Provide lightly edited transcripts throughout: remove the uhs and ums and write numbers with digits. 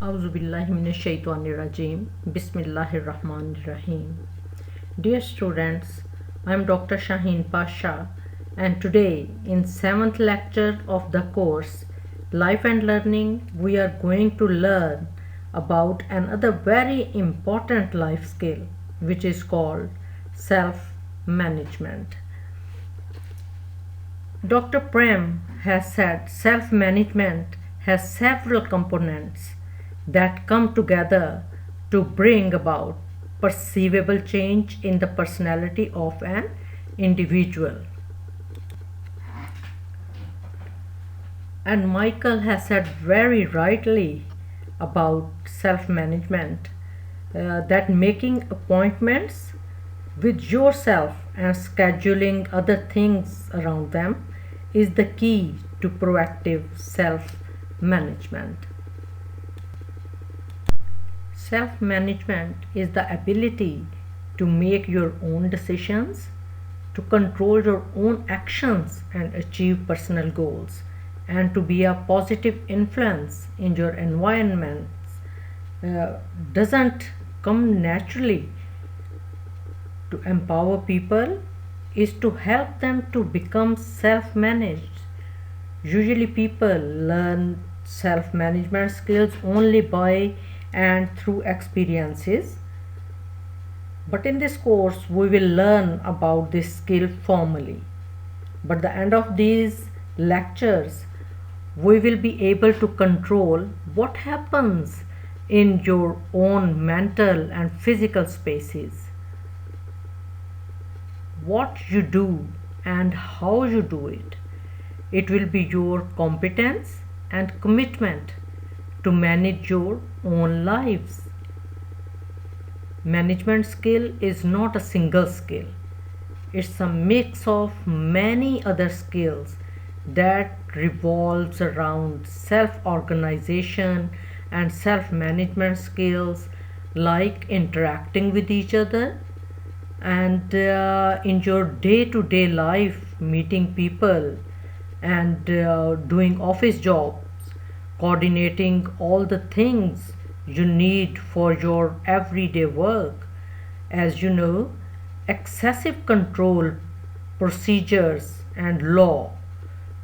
Auzubillahiminash-shaytanir-rajim. Bismillahir-Rahmanir-Rahim. Dear students, I am Dr. Shaheen Pasha, and today in 7th lecture of the course Life and Learning, we are going to learn about another very important life skill, which is called self-management. Dr. Prem has said self-management has several components that come together to bring about perceivable change in the personality of an individual. And Michael has said very rightly about self-management that making appointments with yourself and scheduling other things around them is the key to proactive self-management. Self-management is the ability to make your own decisions, to control your own actions and achieve personal goals, and to be a positive influence in your environment doesn't come naturally. To empower people is to help them to become self managed. Usually, people learn self management skills only by and through experiences. But in this course, we will learn about this skill formally. But at the end of these lectures, we will be able to control what happens in your own mental and physical spaces, what you do and how you do it. It will be your competence and commitment to manage your own lives. Management skill is not a single skill, it's a mix of many other skills that revolves around self organization and self management skills like interacting with each other and in your day to day life, meeting people and doing office jobs, coordinating all the things you need for your everyday work. As you know, excessive control, procedures, and law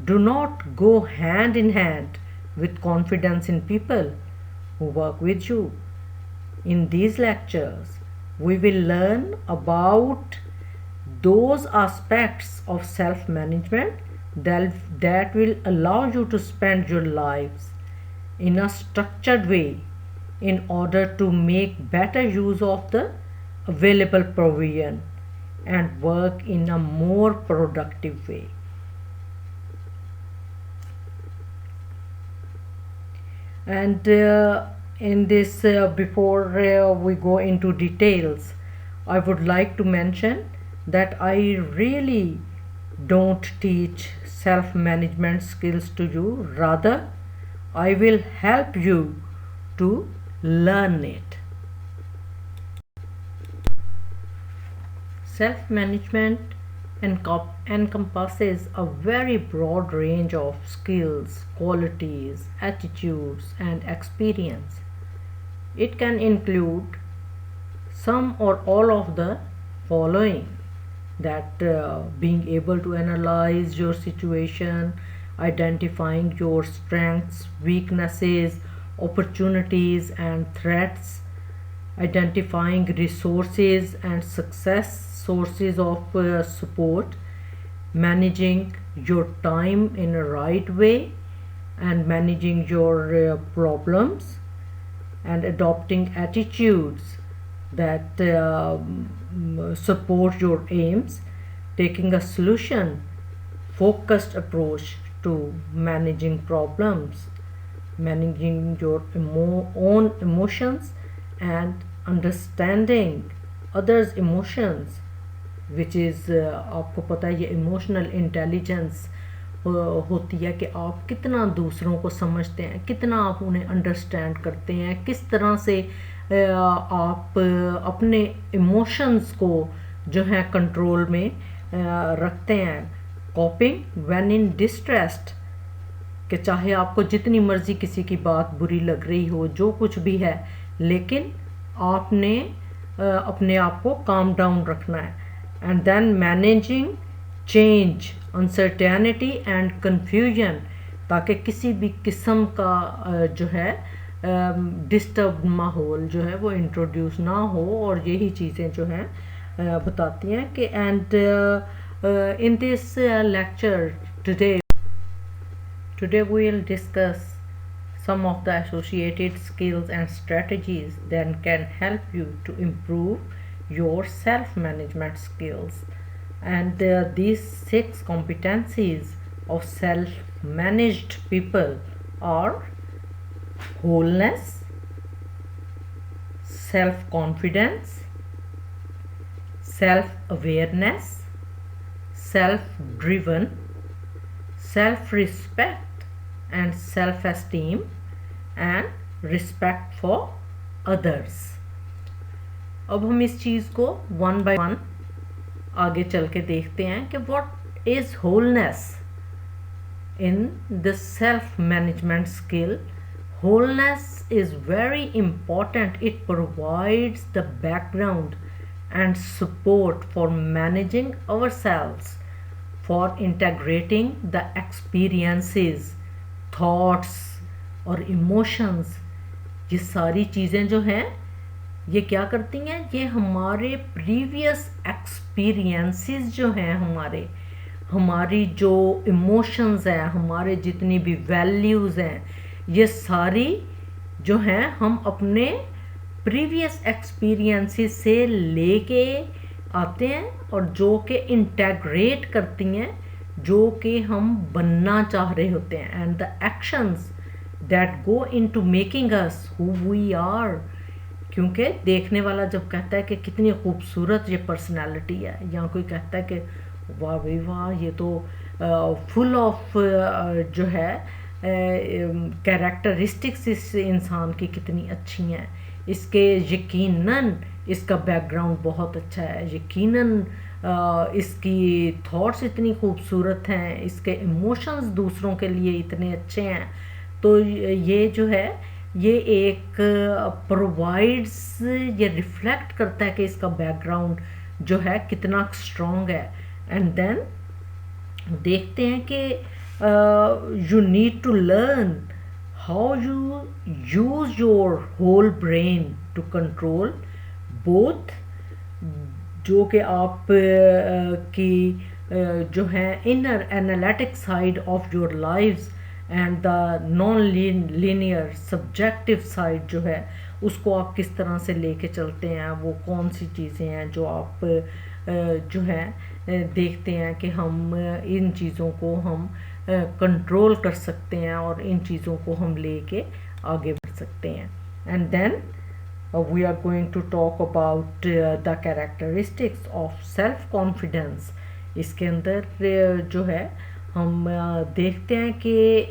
do not go hand in hand with confidence in people who work with you. In these lectures, we will learn about those aspects of self management that will allow you to spend your lives in a structured way in order to make better use of the available provision and work in a more productive way. And in this, before we go into details, I would like to mention that I really don't teach self management skills to you, rather, I will help you to learn it. Self management encompasses a very broad range of skills, qualities, attitudes, and experience. It can include some or all of the following, that being able to analyze your situation, identifying your strengths, weaknesses, opportunities, and threats, identifying resources and success sources of support, managing your time in a right way, and managing your problems, and adopting attitudes that support your aims, taking a solution focused approach to managing problems, managing your own emotions, and understanding others emotions, which is आपको पता है ये emotional intelligence होती है कि आप कितना दूसरों को समझते हैं, कितना आप उन्हें अंडरस्टैंड करते हैं, किस तरह से आप अपने इमोशंस को जो है कंट्रोल में रखते हैं. कॉपिंग व्हेन इन डिस्ट्रेस्ड कि चाहे आपको जितनी मर्ज़ी किसी की बात बुरी लग रही हो, जो कुछ भी है, लेकिन आपने अपने आप को काम डाउन रखना है. And then managing change, uncertainty and confusion, ताकि किसी भी किस्म का जो है डिस्टर्ब माहौल जो है वो इंट्रोड्यूस ना हो. और यही चीज़ें जो हैं बताती हैं कि and in this lecture today we will discuss some of the associated skills and strategies that can help you to improve your self-management skills. And these 6 competencies of self-managed people are wholeness, self-confidence, self-awareness, self-driven, self-respect and self-esteem, and respect for others. अब हम इस चीज़ को one by one आगे चल के देखते हैं कि what is wholeness in the self-management skill. Wholeness is very important. It provides the background and support for managing ourselves, for integrating the experiences, thoughts और emotions. ये सारी चीज़ें जो हैं ये क्या करती हैं, ये हमारे प्रीवियस एक्सपीरियंसेस जो हैं, हमारी जो इमोशंस हैं, हमारे जितनी भी वैल्यूज़ हैं, ये सारी जो हैं हम अपने प्रीवियस एक्सपीरियंसेस से लेके आते हैं और जो कि इंटेग्रेट करती हैं जो कि हम बनना चाह रहे होते हैं. And the actions that go into making us who we are. क्योंकि देखने वाला जब कहता है कि कितनी खूबसूरत ये पर्सनालिटी है, या कोई कहता है कि वाह भाई वाह ये तो फुल ऑफ जो है कैरेक्टरिस्टिक्स इस इंसान की कितनी अच्छी हैं, इसके यकीनन इसका बैकग्राउंड बहुत अच्छा है, यकीनन इसकी थॉट्स इतनी खूबसूरत हैं, इसके इमोशंस दूसरों के लिए इतने अच्छे हैं. तो ये जो है ये एक प्रोवाइड्स, ये रिफ्लेक्ट करता है कि इसका बैकग्राउंड जो है कितना स्ट्रॉन्ग है. एंड देन देखते हैं कि you need to learn how you use your whole brain to control both जो कि आप की जो है inner analytic side of your lives and the non-linear subjective side जो है उसको आप किस तरह से लेके चलते हैं. वो कौन सी चीज़ें हैं जो आप जो है देखते हैं कि हम इन चीज़ों को हम कंट्रोल कर सकते हैं और इन चीज़ों को हम लेके आगे बढ़ सकते हैं. And then we are going to talk about the characteristics of self confidence. इसके अंदर जो है हम देखते हैं कि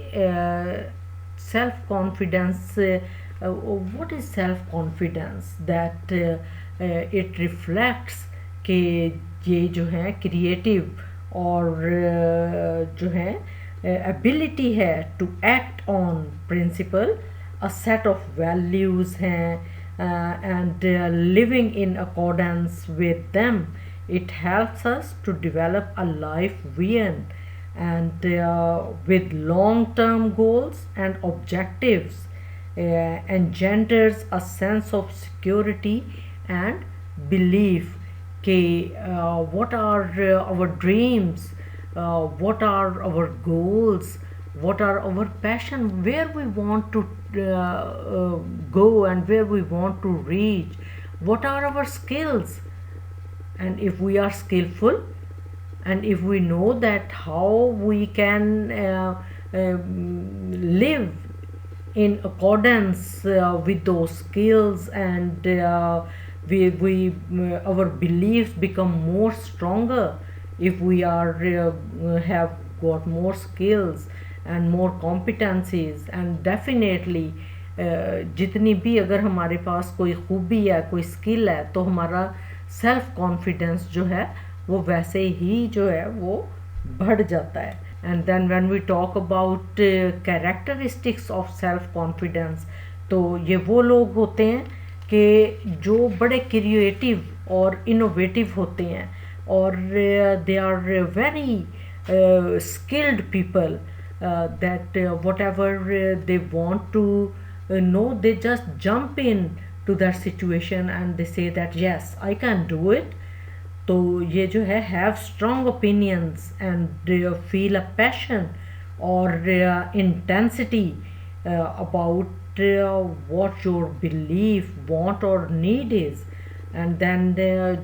self confidence, what is self confidence, that it reflects कि ये जो है क्रिएटिव और जो है एबिलिटी है to act on principle, a set of values हैं and living in accordance with them. It helps us to develop a life vision and with long-term goals and objectives, engenders a sense of security and belief कि what are our dreams, what are our goals, what are our passion, where we want to go and where we want to reach, what are our skills. And if we are skillful and if we know that how we can live in accordance with those skills, and we our beliefs become more stronger if we are have got more skills and more competencies. And definitely जितनी भी अगर हमारे पास कोई खूबी है, कोई skill है, तो हमारा सेल्फ कॉन्फिडेंस जो है वो वैसे ही जो है वो बढ़ जाता है. And then when we talk about characteristics of self confidence, तो ये वो लोग होते हैं कि जो बड़े क्रिएटिव और इनोवेटिव होते हैं, और they are very skilled people, that whatever they want to know, they just jump in to that situation and they say that yes, I can do it. तो ये जो है have strong opinions and feel a passion और intensity about what your belief, want और need is, and then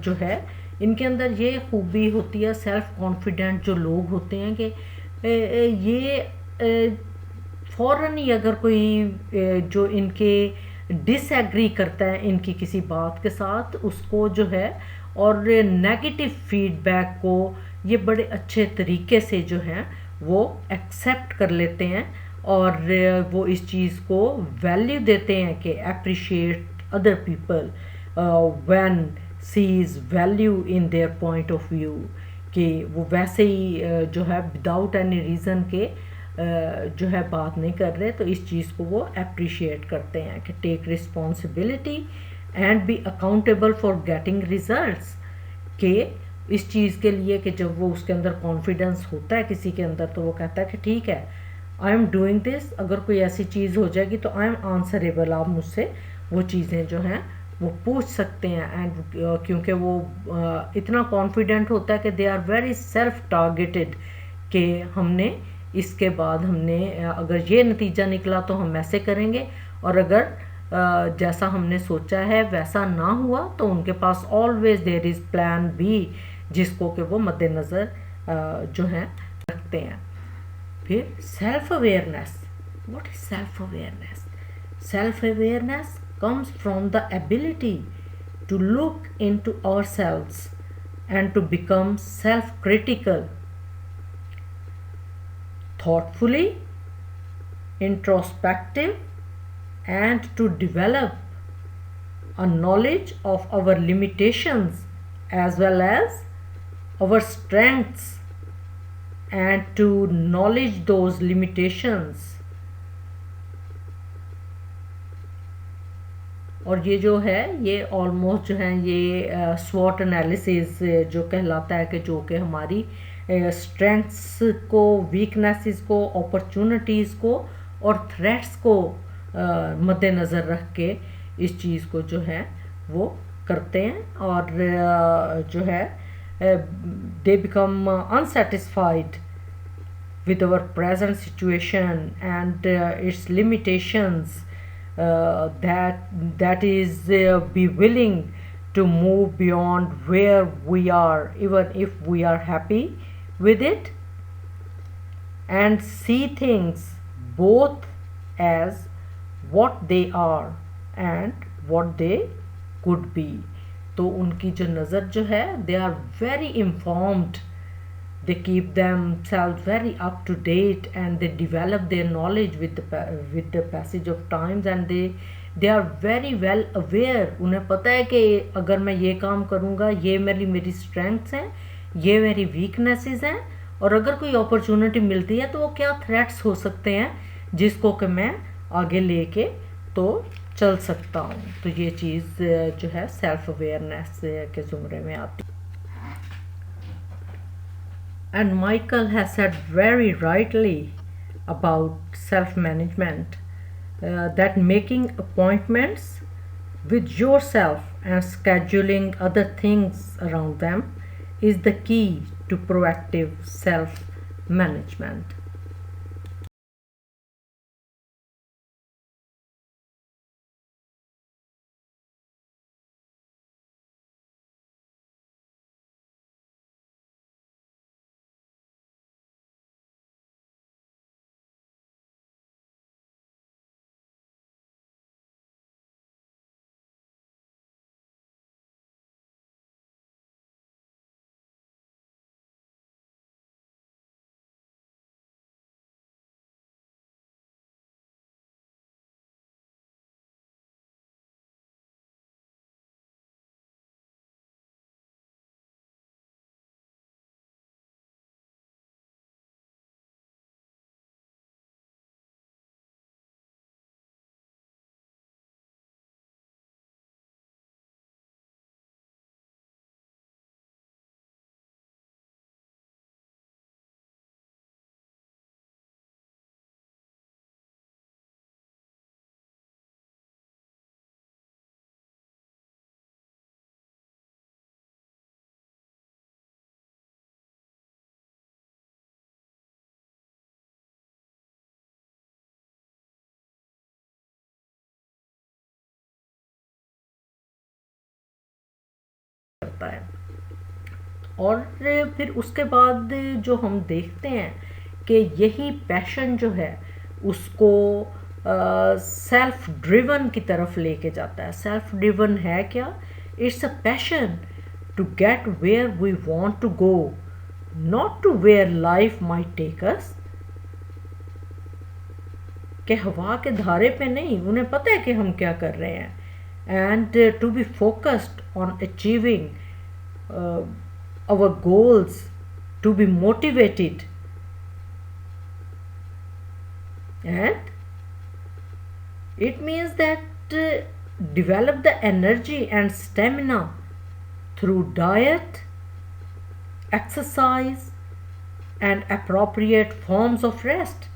जो है इनके अंदर ये खूबी होती है, सेल्फ कॉन्फिडेंट जो लोग होते हैं कि ये फ़ौरन ही अगर कोई जो इनके डिसएग्री करता है इनकी किसी बात के साथ, उसको जो है और नेगेटिव फीडबैक को ये बड़े अच्छे तरीके से जो है वो एक्सेप्ट कर लेते हैं, और वो इस चीज़ को वैल्यू देते हैं कि appreciate other people when sees value in their point of view, कि वो वैसे ही जो है विदाउट एनी रीज़न के जो है बात नहीं कर रहे, तो इस चीज़ को वो अप्रिशिएट करते हैं कि take responsibility and be accountable for getting results, के इस चीज़ के लिए कि जब वो उसके अंदर कॉन्फिडेंस होता है किसी के अंदर, तो वो कहता है कि ठीक है, आई एम डूइंग दिस, अगर कोई ऐसी चीज़ हो जाएगी तो आई एम आंसरेबल, आप मुझसे वो चीज़ें जो हैं वो पूछ सकते हैं। एंड क्योंकि वो इतना कॉन्फिडेंट होता है कि they are very self targeted, कि हमने इसके बाद हमने अगर ये नतीजा निकला तो हम ऐसे करेंगे, और अगर जैसा हमने सोचा है वैसा ना हुआ तो उनके पास always there is plan B, जिसको कि वो मद्देनज़र जो है रखते हैं। फिर self awareness, what is self awareness? Self awareness comes from the ability to look into ourselves and to become self-critical, thoughtfully introspective, and to develop a knowledge of our limitations as well as our strengths, and to acknowledge those limitations. और ये जो है ये almost जो है ये स्वॉट analysis जो कहलाता है, कि जो कि हमारी स्ट्रेंथ्स को, वीकनेसेस को, अपॉर्चुनिटीज़ को और थ्रेट्स को मद्देनज़र रख के इस चीज़ को जो है वो करते हैं, और जो है they become unsatisfied with our present situation and its limitations, that is be willing to move beyond where we are, even if we are happy with it, and see things both as what they are and what they could be. तो उनकी जो नज़र जो है, they are very informed, they keep themselves very up to date, and they develop their knowledge with the passage of times, and they are very well aware. उन्हें पता है कि अगर मैं ये काम करूँगा, ये मेरी स्ट्रेंथ्स हैं, ये मेरी वीकनेसेस हैं, और अगर कोई अपॉर्चुनिटी मिलती है तो वो क्या थ्रेट्स हो सकते हैं जिसको कि मैं आगे लेके तो चल सकता हूँ। तो ये चीज़ जो है सेल्फ अवेयरनेस के ज़ुमरे में आती है। And Michael has said very rightly about self-management, that making appointments with yourself and scheduling other things around them is the key to proactive self-management. करता है। और फिर उसके बाद जो हम देखते हैं कि यही पैशन जो है उसको सेल्फ ड्रिवन की तरफ लेके जाता है। सेल्फ ड्रिवन है क्या? It's a passion to get where we want to go, not to where life might take us. कि हवा के धारे पे नहीं, उन्हें पता है कि हम क्या कर रहे हैं। And to be focused on achieving our goals, to be motivated, and it means that develop the energy and stamina through diet, exercise, and appropriate forms of rest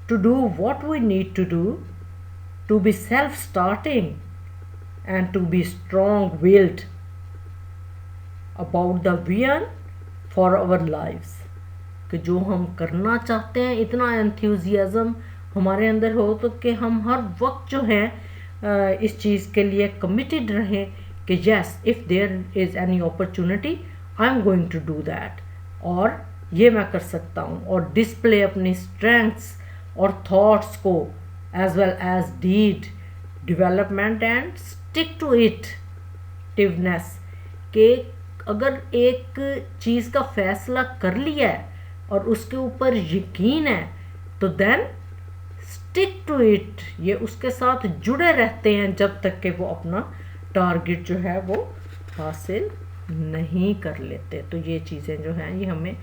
to do what we need to do, to be self-starting and to be strong-willed about the vision for our lives। कि जो हम करना चाहते हैं, इतना enthusiasm हमारे अंदर हो तो कि हम हर वक्त जो है इस चीज़ के लिए कमिटेड रहें कि yes, if there is any opportunity I am going to do that, और ये मैं कर सकता हूँ, और डिस्प्ले अपनी स्ट्रेंथ्स और थॉट्स को as well as deed development and stick to it टिवनेस। के अगर एक चीज़ का फैसला कर लिया है और उसके ऊपर यकीन है तो देन स्टिक टू इट, ये उसके साथ जुड़े रहते हैं जब तक कि वो अपना टारगेट जो है वो हासिल नहीं कर लेते। तो ये चीज़ें जो हैं ये हमें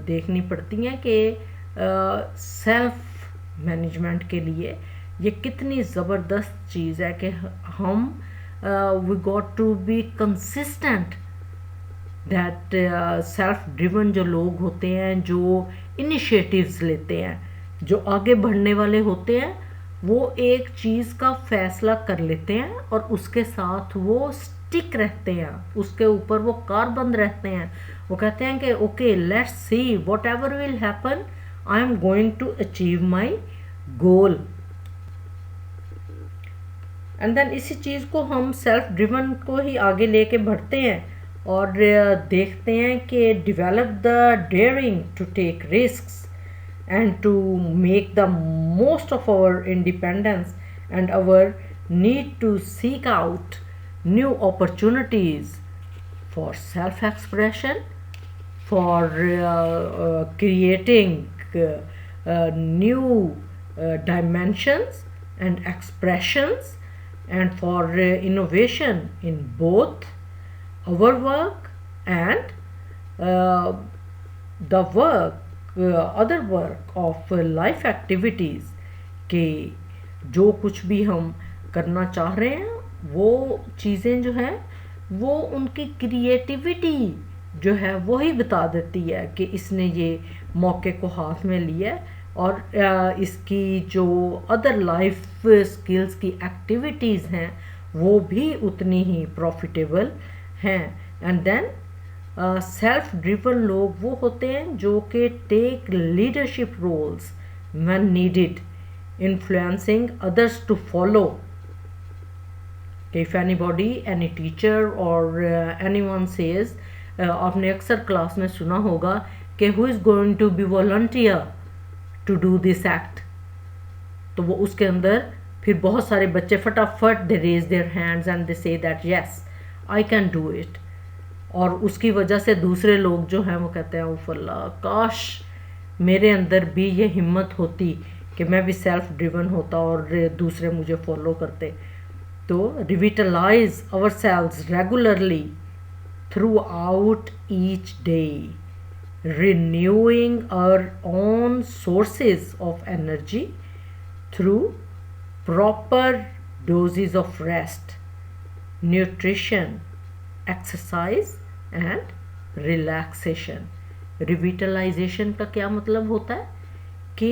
देखनी पड़ती हैं कि सेल्फ मैनेजमेंट के लिए ये कितनी ज़बरदस्त चीज़ है कि हम we got to be consistent that self driven जो लोग होते हैं, जो इनिशिएटिव्स लेते हैं, जो आगे बढ़ने वाले होते हैं, वो एक चीज़ का फैसला कर लेते हैं और उसके साथ वो स्टिक रहते हैं, उसके ऊपर वो कारबंद रहते हैं। वो कहते हैं कि okay let's see whatever will happen, I am going to achieve my goal. And then इसी चीज़ को हम सेल्फ ड्रिवन को ही आगे लेके बढ़ते हैं और देखते हैं कि develop the daring to take risks and to make the most of our independence and our need to seek out new opportunities for self expression, for creating new dimensions and expressions, and for innovation in both our work and the work, other work of life activities। कि जो कुछ भी हम करना चाह रहे हैं वो चीज़ें जो हैं वो उनकी क्रिएटिविटी जो है वही बता देती है कि इसने ये मौके को हाथ में लिया है, और इसकी जो अदर लाइफ स्किल्स की एक्टिविटीज़ हैं वो भी उतनी ही प्रॉफिटेबल हैं। एंड देन सेल्फ ड्रिवन लोग वो होते हैं जो कि take leadership roles when needed, influencing others to follow. If anybody, any teacher और एनीवन सेज, आपने अक्सर क्लास में सुना होगा कि who is going to be volunteer to do this act, तो वो उसके अंदर फिर बहुत सारे बच्चे फटाफट they raise their hands and they say that yes I can do it, और उसकी वजह से दूसरे लोग जो हैं वो कहते हैं उफ अल्लाह, काश मेरे अंदर भी ये हिम्मत होती कि मैं भी सेल्फ ड्रिवन होता और दूसरे मुझे फॉलो करते। तो revitalise ourselves regularly throughout each day, renewing our own sources of energy through proper doses of rest, nutrition, exercise and relaxation। revitalization का क्या मतलब होता है कि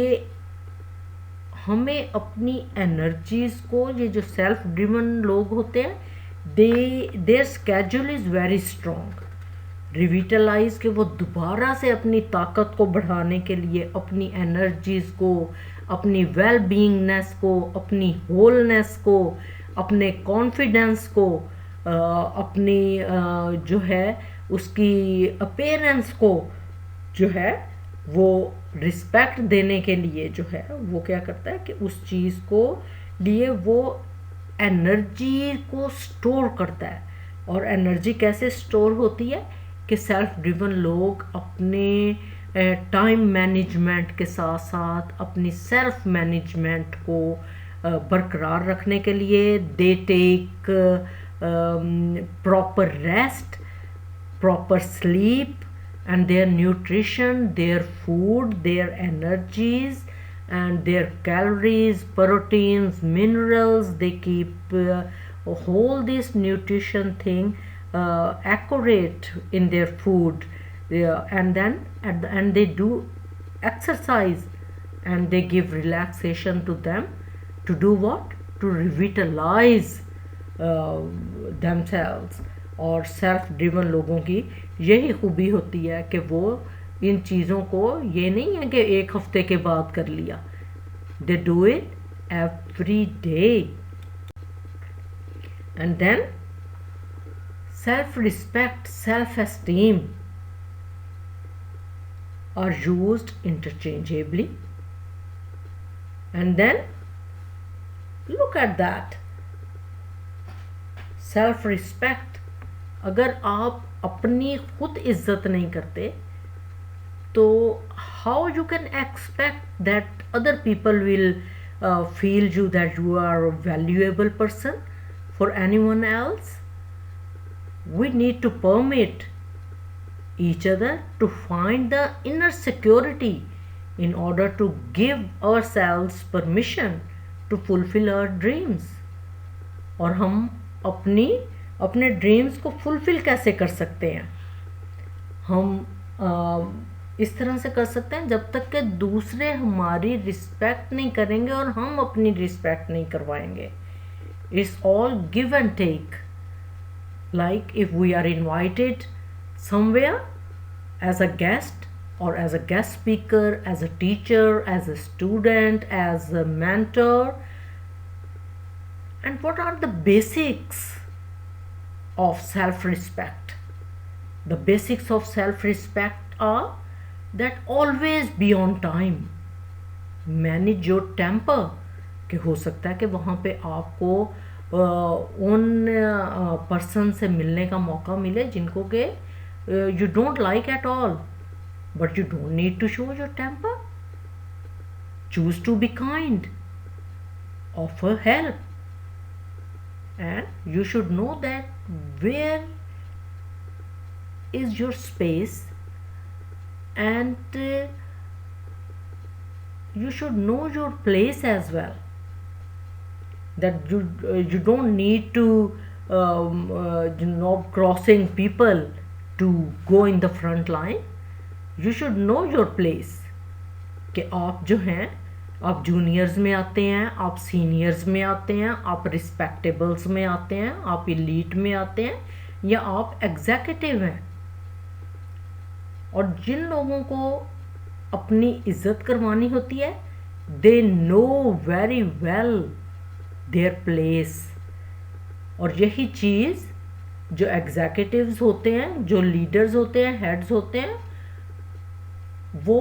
हमें अपनी एनर्जीज को, ये जो सेल्फ ड्रिवन लोग होते हैं their schedule is very strong, revitalise के वो दोबारा से अपनी ताकत को बढ़ाने के लिए अपनी एनर्जीज़ को, अपनी वेल बीइंगनेस को, अपनी होलनेस को, अपने कॉन्फिडेंस को अपनी जो है उसकी अपीयरेंस को जो है वो रिस्पेक्ट देने के लिए जो है वो क्या करता है कि उस चीज़ को लिए वो एनर्जी को स्टोर करता है। और एनर्जी कैसे स्टोर होती है कि सेल्फ ड्रिवन लोग अपने टाइम मैनेजमेंट के साथ साथ अपनी सेल्फ मैनेजमेंट को बरकरार रखने के लिए they take proper rest, proper sleep, and their nutrition, their food, their energies, and their calories, proteins, minerals. They keep whole this nutrition thing accurate in their food. And then at the end they do exercise, and they give relaxation to them to do what, to revitalize themselves। और self driven लोगों की यही खूबी होती है कि वो इन चीज़ों को, ये नहीं है कि एक हफ्ते के बाद कर लिया, they do it every day. And then self respect, self esteem are used interchangeably. And then look at that self respect. अगर आप अपनी खुद इज्जत नहीं करते तो how you can expect that other people will feel you that you are a valuable person for anyone else. We need to permit each other to find the inner security in order to give ourselves permission to fulfill our dreams। और हम अपने dreams को fulfil कैसे कर सकते हैं? हम इस तरह से कर सकते हैं जब तक कि दूसरे हमारी रिस्पेक्ट नहीं करेंगे और हम अपनी रिस्पेक्ट नहीं करवाएंगे। It's all give and take. Like if we are invited somewhere as a guest or as a guest speaker, as a teacher, as a student, as a mentor, and what are the basics of self-respect? The basics of self-respect are that always be on time, manage your temper। कि हो सकता है कि वहाँ पे आपको उन person से मिलने का मौका मिले जिनको के you don't like at all, but you don't need to show your temper। Choose to be kind, offer help, and you should know that where is your space, and you should know your place as well, that you don't need to crossing people to go in the front line। you should know your place कि आप जो हैं, आप juniors में आते हैं, आप seniors में आते हैं, आप रिस्पेक्टेबल्स में आते हैं, आप इलीट में आते हैं, या आप एग्जीक्यूटिव हैं। और जिन लोगों को अपनी इज्जत करवानी होती है they know very well their place. और यही चीज़ जो एग्जीक्यूटिव्स होते हैं, जो लीडर्स होते हैं, हेड्स होते हैं, वो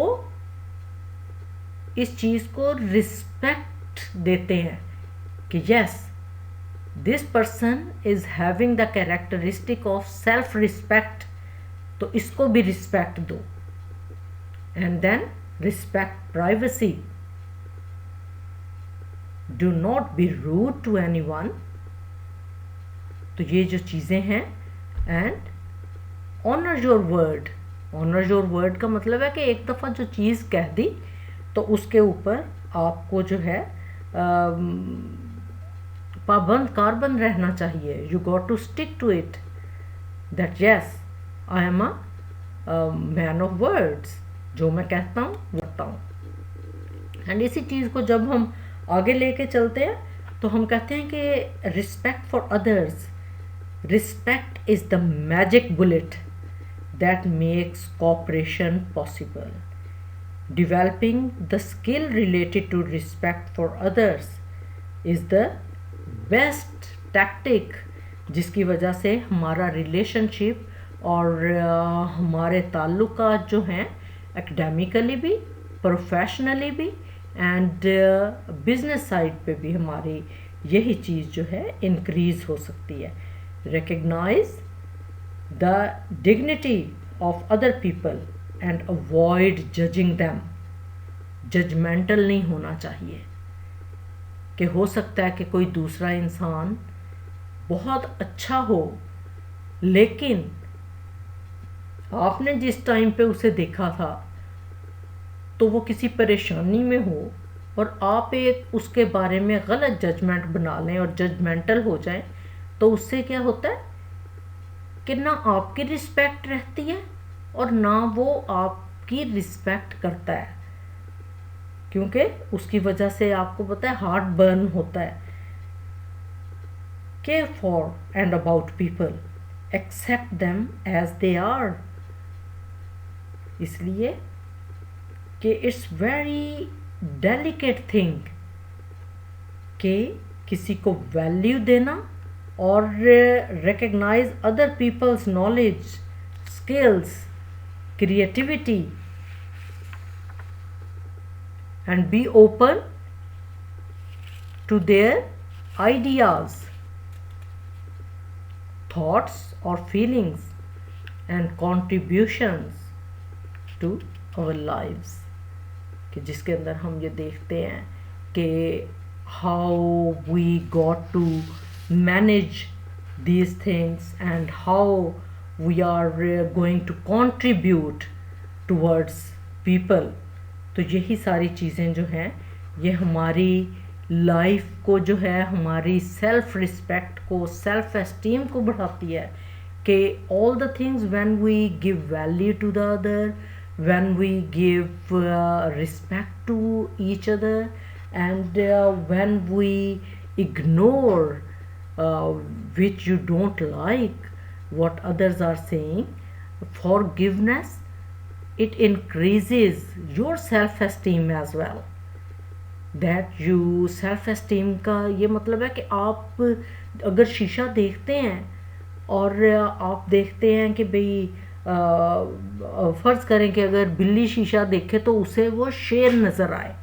इस चीज़ को रिस्पेक्ट देते हैं कि yes this person is having the characteristic of self respect, तो इसको भी रिस्पेक्ट दो। And then respect privacy, do not be rude to anyone. तो ये जो चीज़ें हैं, and honour your word. Honour your word का मतलब है कि एक दफ़ा जो चीज़ कह दी तो उसके ऊपर आपको जो है पाबंद कारबंद रहना चाहिए। You got to stick to it, that yes I am a man of words. जो मैं कहता हूँ वो कहता हूँ। एंड इसी चीज़ को जब हम आगे लेके चलते हैं तो हम कहते हैं कि respect for others, respect is the magic bullet that makes cooperation possible। Developing the skill related to respect for others is the best tactic जिसकी वजह से हमारा रिलेशनशिप और हमारे ताल्लुकात जो हैं एकेडमिकली भी, प्रोफेशनली भी एंड बिजनेस साइड पे भी हमारी यही चीज़ जो है इंक्रीज़ हो सकती है. Recognise the dignity of other people and avoid judging them. Judgemental नहीं होना चाहिए कि हो सकता है कि कोई दूसरा इंसान बहुत अच्छा हो, लेकिन आपने जिस टाइम पे उसे देखा था तो वो किसी परेशानी में हो और आप एक उसके बारे में गलत जजमेंट बना लें और जजमेंटल हो जाएं, तो उससे क्या होता है कि ना आपकी रिस्पेक्ट रहती है और ना वो आपकी रिस्पेक्ट करता है, क्योंकि उसकी वजह से आपको पता है हार्ट बर्न होता है. Care for and about people, accept them as they are. इसलिए कि इट्स वेरी डेलिकेट थिंग कि किसी को वैल्यू देना और recognise other people's knowledge, skills, creativity and be open to their ideas, thoughts और feelings and contributions to our lives. कि जिसके अंदर हम ये देखते हैं कि how we got to manage these things and how we are going to contribute towards people. तो यही सारी चीज़ें जो हैं ये हमारी लाइफ को जो है, हमारी सेल्फ रिस्पेक्ट को, सेल्फ एस्टीम को बढ़ाती है. कि all the things when we give value to the other, when we give respect to each other, and when we ignore which you don't like what others are saying, forgiveness, it increases your self esteem as well. That you self esteem का ये मतलब है कि आप अगर शीशा देखते हैं और आप देखते हैं कि भाई फ़र्ज़ करें कि अगर बिल्ली शीशा देखे तो उसे वो शेर नज़र आए,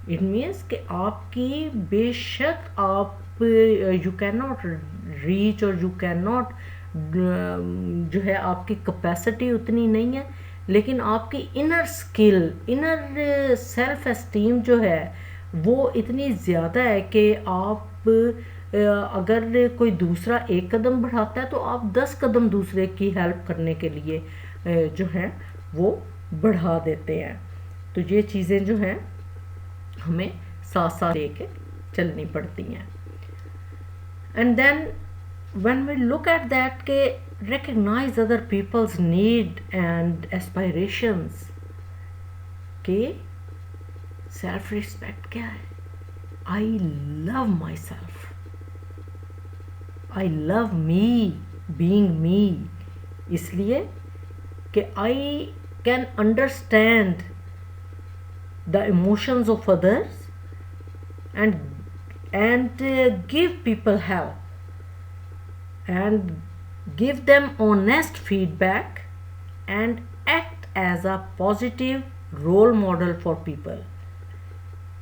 इट मीन्स कि आपकी बेशक आप यू कैन नॉट रीच और यू कैन नॉट जो है आपकी कैपेसिटी उतनी नहीं है, लेकिन आपकी inner skill, inner self esteem जो है वो इतनी ज़्यादा है कि आप अगर कोई दूसरा एक कदम बढ़ाता है तो आप 10 कदम दूसरे की हेल्प करने के लिए जो है वो बढ़ा देते हैं. तो ये चीज़ें जो हैं हमें साथ साथ लेके चलनी पड़ती हैं. And then when we look at that के recognize other people's need and aspirations, के सेल्फ रिस्पेक्ट क्या है? I love myself, I love me, being me. इसलिए कि I can understand the emotions of others and give people help and give them honest feedback and act as a positive role model for people.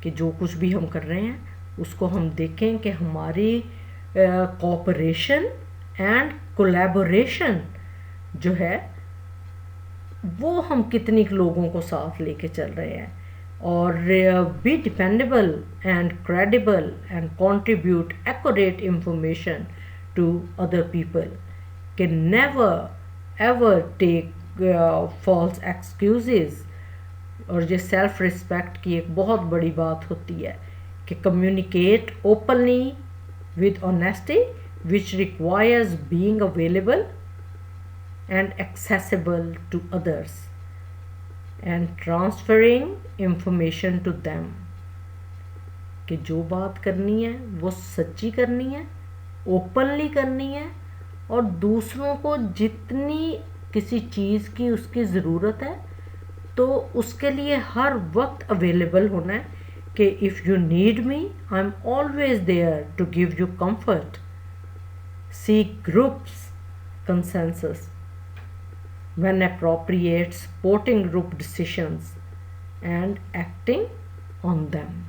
कि जो कुछ भी हम कर रहे हैं उसको हम देखें कि हमारी कोऑपरेशन एंड कोलैबोरेशन जो है वो हम कितनी लोगों को साथ लेके चल रहे हैं, और be dependable and credible and contribute accurate information to other people. कि never ever take false excuses. और ये सेल्फ रिस्पेक्ट की एक बहुत बड़ी बात होती है कि communicate openly with honesty which requires being available and accessible to others and transferring information to them. कि जो बात करनी है वो सच्ची करनी है, ओपनली करनी है, और दूसरों को जितनी किसी चीज़ की उसकी ज़रूरत है तो उसके लिए हर वक्त अवेलेबल होना है. कि if you need me I am always there to give you comfort seek groups consensus when appropriate, supporting group decisions and acting on them.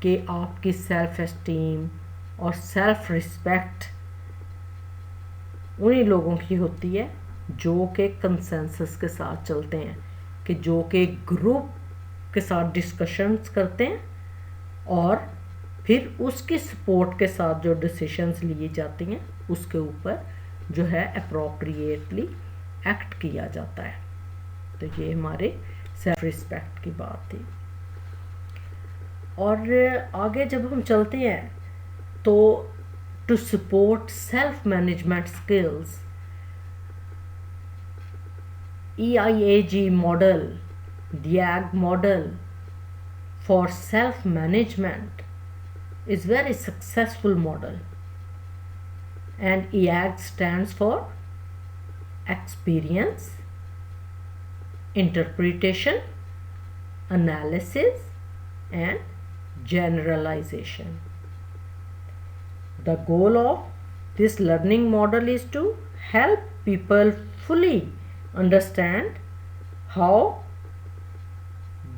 कि आपकी सेल्फ एस्टीम और सेल्फ रिस्पेक्ट उन्हीं लोगों की होती है जो कि कंसेंसस के साथ चलते हैं, कि जो कि ग्रुप के साथ डिस्कशंस करते हैं और फिर उसकी सपोर्ट के साथ जो डिसीशंस लिए जाती हैं उसके ऊपर जो है अप्रोप्रिएटली एक्ट किया जाता है. तो ये हमारे सेल्फ रिस्पेक्ट की बात थी. और आगे जब हम चलते हैं तो to support self management skills, EIAG model, DIAG model for self management is very successful model, and EIAG stands for experience, interpretation, analysis and generalization. The goal of this learning model is to help people fully understand how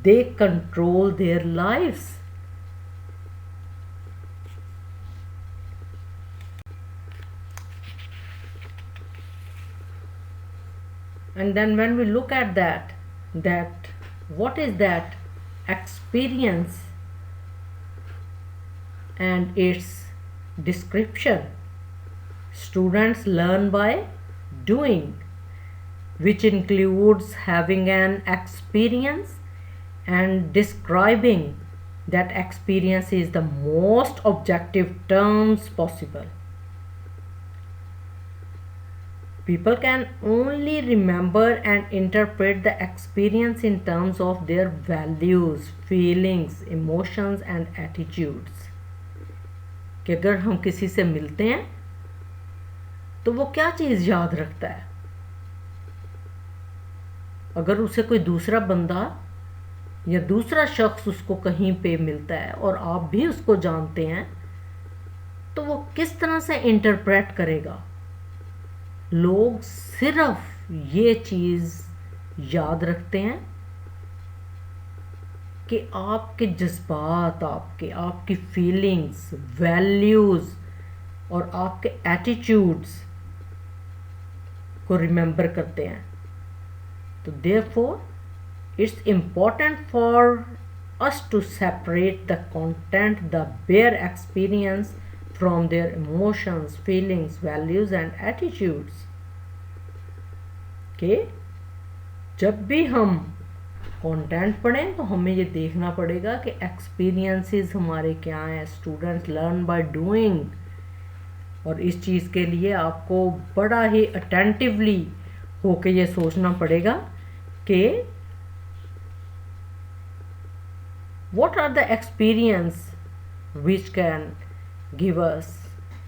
they control their lives. And then when we look at that what is that experience and its description? Students learn by doing, which includes having an experience and describing that experience is the most objective terms possible. People can only remember and interpret the experience in terms of their values, feelings, emotions and attitudes. कि अगर हम किसी से मिलते हैं तो वो क्या चीज़ याद रखता है. अगर उसे कोई दूसरा बंदा या दूसरा शख्स उसको कहीं पे मिलता है और आप भी उसको जानते हैं तो वो किस तरह से इंटरप्रेट करेगा. लोग सिर्फ ये चीज़ याद रखते हैं कि आपके जज्बात, आपकी फीलिंग्स, वैल्यूज़ और आपके एटीट्यूड्स को रिमेंबर करते हैं. तो therefore it's important for us to separate the content, the bare experience from their emotions, feelings, values and attitudes. कि जब भी हम कंटेंट पढ़ें तो हमें ये देखना पड़ेगा कि एक्सपीरियंसेस हमारे क्या हैं. स्टूडेंट्स लर्न बाय डूइंग, और इस चीज़ के लिए आपको बड़ा ही अटेंटिवली होके ये सोचना पड़ेगा कि what are the experience which can give us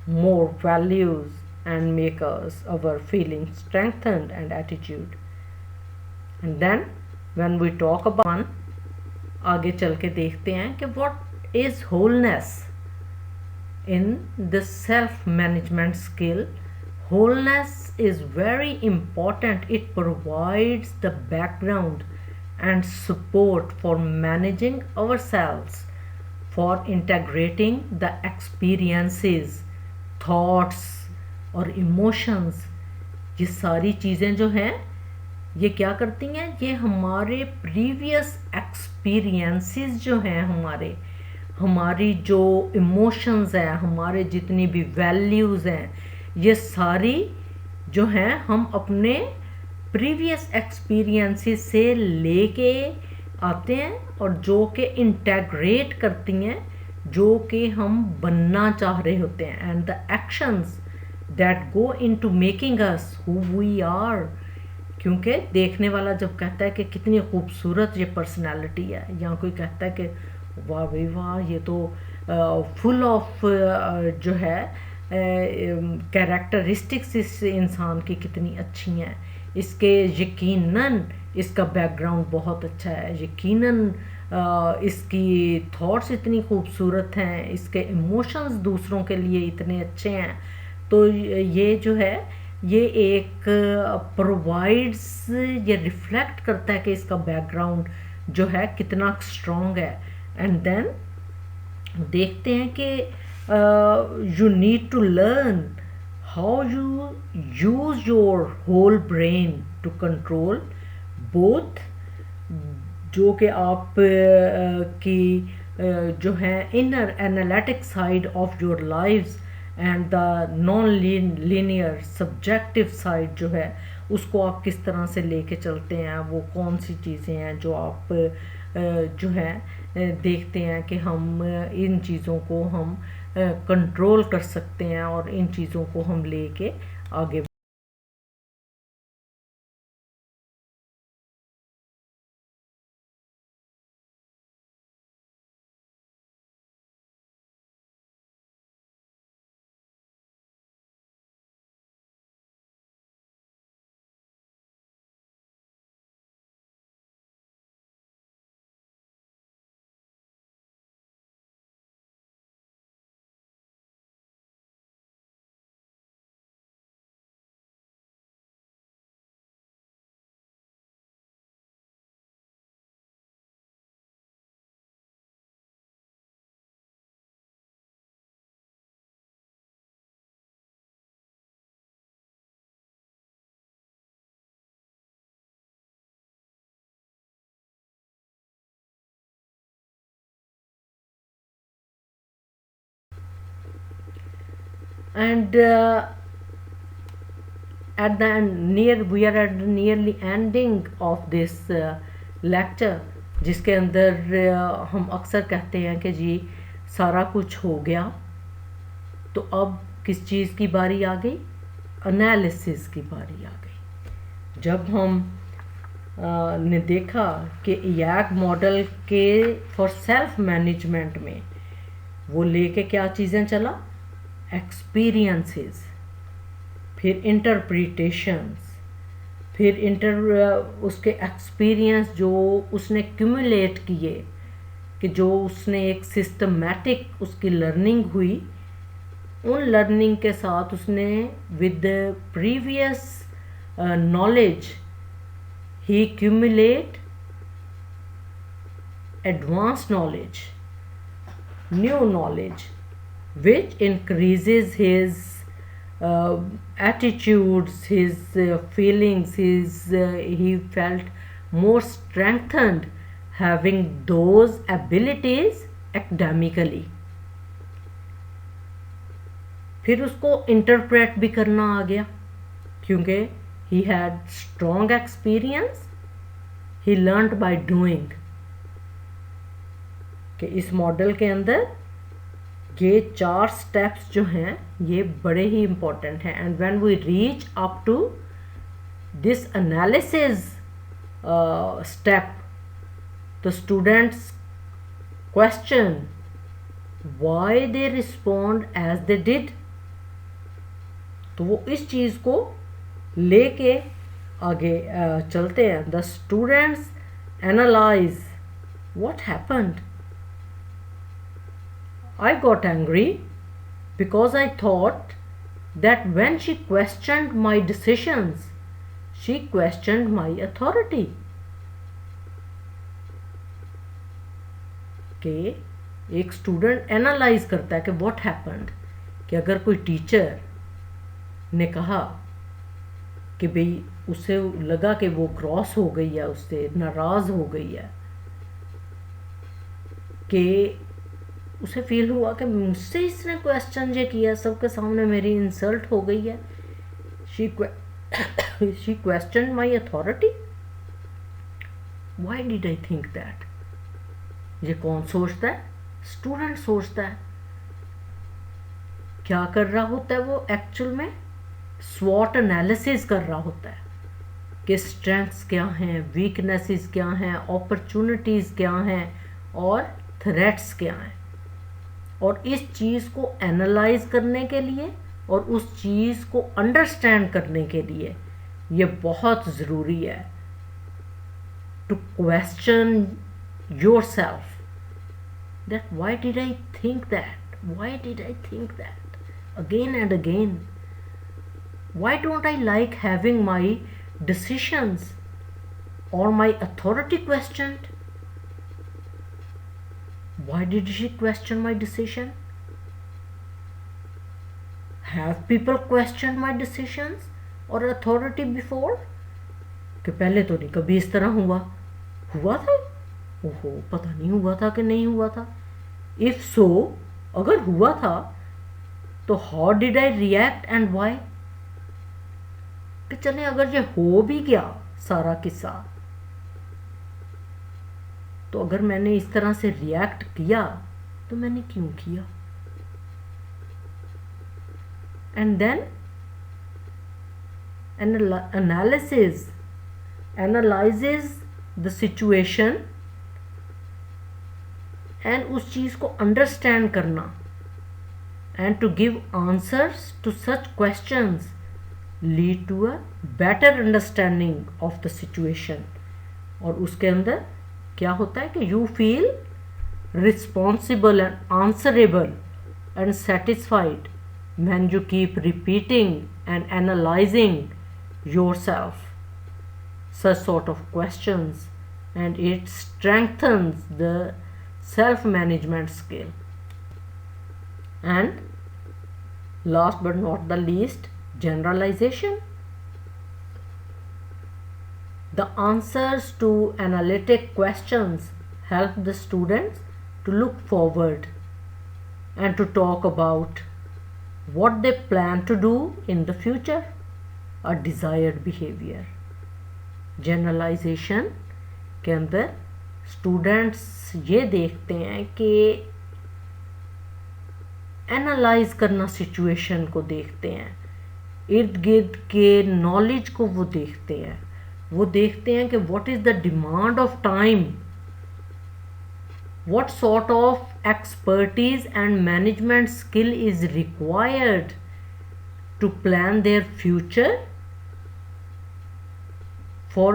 more values and make us our feelings strengthened and attitude. And then when we talk about one, आगे चल के देखते हैं कि what is wholeness in the self management skill. Wholeness is very important. It provides the background and support for managing ourselves, for integrating the experiences, thoughts और emotions. ये सारी चीज़ें जो हैं ये क्या करती हैं, ये हमारे प्रीवियस एक्सपीरियंसेस जो हैं, हमारी जो इमोशंस हैं, हमारे जितनी भी वैल्यूज़ हैं, ये सारी जो हैं हम अपने प्रीवियस एक्सपीरियंसेस से लेके आते हैं और जो कि इंटेग्रेट करती हैं जो कि हम बनना चाह रहे होते हैं. And the actions that go into making us who we are. क्योंकि देखने वाला जब कहता है कि कितनी खूबसूरत ये पर्सनालिटी है, या कोई कहता है कि वाह भाई वाह ये तो फुल ऑफ जो है कैरेक्टरिस्टिक्स इस इंसान की कितनी अच्छी हैं, इसके यकीनन इसका बैकग्राउंड बहुत अच्छा है, यकीनन इसकी थॉट्स इतनी खूबसूरत हैं, इसके इमोशंस दूसरों के लिए इतने अच्छे हैं। तो ये जो है ये एक प्रोवाइड्स, ये रिफ्लेक्ट करता है कि इसका बैकग्राउंड जो है कितना स्ट्रॉन्ग है। एंड देन देखते हैं कि you need to learn how you use your whole brain to control both, जो कि आप की जो है inner analytic side of your lives and the non linear subjective side जो है उसको आप किस तरह से लेके चलते हैं। वो कौन सी चीज़ें हैं जो आप जो है देखते हैं कि हम इन चीज़ों को हम कंट्रोल कर सकते हैं और इन चीज़ों को हम लेके आगे। And at the near we are at the nearly ending of this lecture, जिसके अंदर हम अक्सर कहते हैं कि जी सारा कुछ हो गया, तो अब किस चीज़ की बारी आ गई? एनालिसिस की बारी आ गई। जब हम ने देखा कि याक मॉडल के फॉर सेल्फ मैनेजमेंट में वो लेके क्या चीज़ें चला, एक्सपीरियंसेस, फिर इंटरप्रिटेशंस, फिर उसके एक्सपीरियंस जो उसने क्यूमुलेट किए, कि जो उसने एक सिस्टमैटिक उसकी लर्निंग हुई, उन लर्निंग के साथ उसने with previous knowledge he cumulate advance knowledge, new knowledge which increases his attitudes, his feelings, he felt more strengthened having those abilities academically. फिर उसको इंटरप्रेट भी करना आ गया, क्योंकि he had strong experience, he learned by doing। कि इस model के अंदर ये 4 स्टेप्स जो हैं ये बड़े ही इम्पोर्टेंट हैं। And when we reach up to this analysis step, the students question why they respond as they did. तो वो इस चीज़ को लेके आगे चलते हैं। The students analyse what happened. I got angry because I thought that when she questioned my decisions, she questioned my authority। कि एक स्टूडेंट एनालाइज करता है कि व्हाट हैपेंड, कि अगर कोई टीचर ने कहा कि भाई उसे लगा कि वो क्रॉस हो गई है, उससे नाराज़ हो गई है, कि उसे फील हुआ कि मुझसे इसने क्वेश्चन ये किया, सबके सामने मेरी इंसल्ट हो गई है, she question my authority. Why did I think that? ये कौन सोचता है? स्टूडेंट सोचता है। क्या कर रहा होता है वो? एक्चुअल में स्वॉट एनालिसिस कर रहा होता है कि स्ट्रेंथ्स क्या हैं, वीकनेसेस क्या हैं, अपॉर्चुनिटीज़ क्या हैं और थ्रेट्स क्या हैं। और इस चीज़ को एनालाइज करने के लिए और उस चीज़ को अंडरस्टैंड करने के लिए ये बहुत ज़रूरी है to question yourself, that why did I think that, why did I think that again and again, why don't I like having my decisions or my authority questioned? Why did she question my decision? Have people questioned my decisions or authority before? कि पहले तो नहीं कभी इस तरह हुआ, हुआ था, ओहो पता नहीं हुआ था कि नहीं हुआ था. इफ सो, अगर हुआ था तो how did I react and why. कि चले अगर ये हो भी गया सारा किस्सा, तो अगर मैंने इस तरह से रिएक्ट किया तो मैंने क्यों किया. And then analyzes the situation, and उस चीज़ को अंडरस्टैंड करना, and to give answers to such questions lead to a better understanding of the situation. और उसके अंदर क्या होता है कि you feel responsible and answerable and satisfied when you keep repeating and analyzing yourself such sort of questions, and it strengthens the self-management skill. And last but not the least, generalization. The answers to analytic questions help the students to look forward and to talk about what they plan to do in the future, a desired behavior. Generalization के अंदर students ये देखते हैं कि analyse करना, situation को देखते हैं, इर्द गिर्द के नॉलेज को वो देखते हैं. वो देखते हैं कि what is the demand of time, what sort of expertise and management skill is required to plan their future for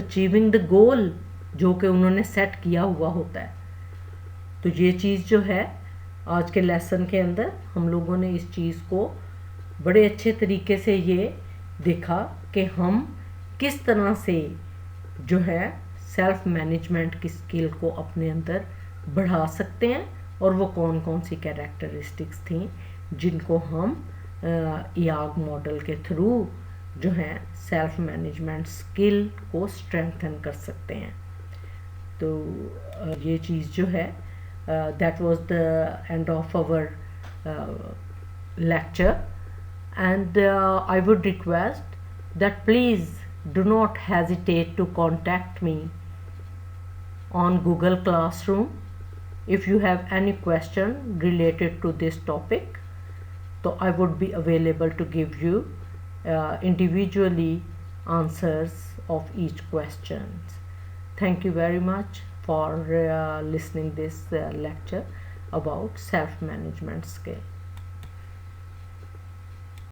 achieving the goal जो कि उन्होंने सेट किया हुआ होता है. तो ये चीज़ जो है आज के लेसन के अंदर हम लोगों ने इस चीज़ को बड़े अच्छे तरीके से ये देखा कि हम किस तरह से जो है सेल्फ मैनेजमेंट की स्किल को अपने अंदर बढ़ा सकते हैं, और वो कौन कौन सी कैरेक्टरिस्टिक्स थी जिनको हम IAG मॉडल के थ्रू जो है सेल्फ मैनेजमेंट स्किल को स्ट्रेंथन कर सकते हैं. तो ये चीज़ जो है that was the end of our lecture, and I would request that please do not hesitate to contact me on Google Classroom if you have any question related to this topic. So I would be available to give you individually answers of each question. Thank you very much for listening this lecture about self management skill.